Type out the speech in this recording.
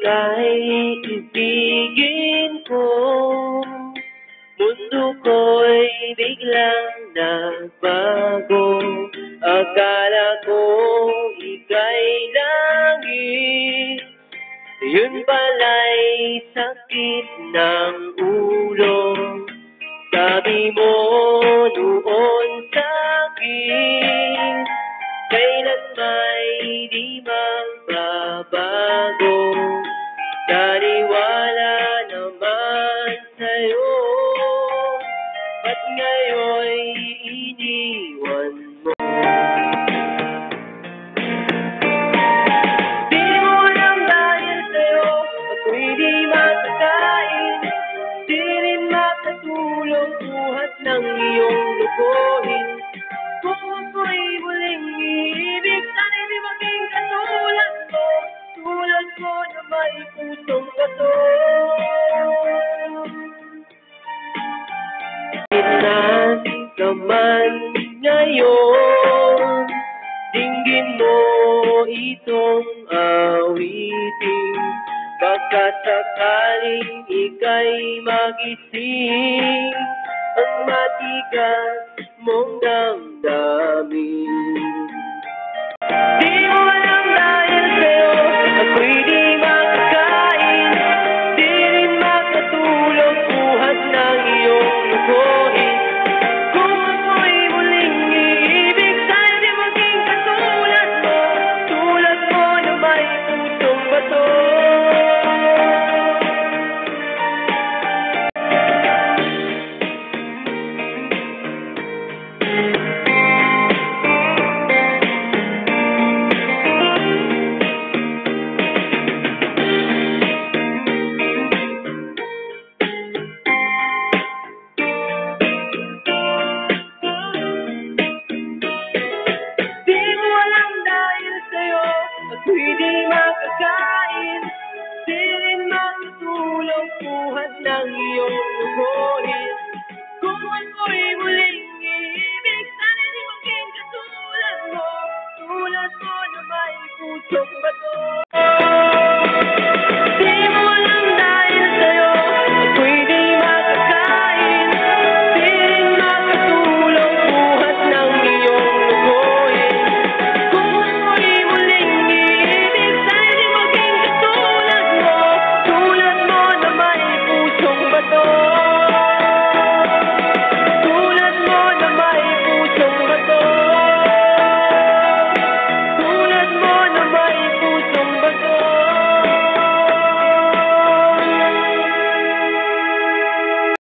ika'y ibigin ko. Mundo ko'y biglang nagbago. Akala ko ika'y langit, yun pala'y sakit ng ulo. Sabi mo noon sa'kin, kailan may di magbabago. Naniwala naman sa'yo, ba't ngayon'y iniwan mo? Di mo lang dahil sa'yo ako'y di makakain, di rin makatulog buhat ng iyong lukuhin. Kung ako'y muling iibig, sana'y di maging katulad mo, tulad ko na may pusong bato. Ilan ka man ngayon, dinggin mo itong awitin. Baka sakaling ika'y magising ang matigas mong damdamin. Di mo lang dahil sa'yo ako'y di makakain, di rin makatulog buhat ng iyong lukuhin. Kung ako'y muling iibig, sana'y di maging katulad mo, tulad mo na may pusong bato. Ako'y di makakain, di rin makatulog buhat ng iyong lukuhin. Kung ako'y muling iibig, sana'y di maging katulad mo, tulad mo na may pusong bato.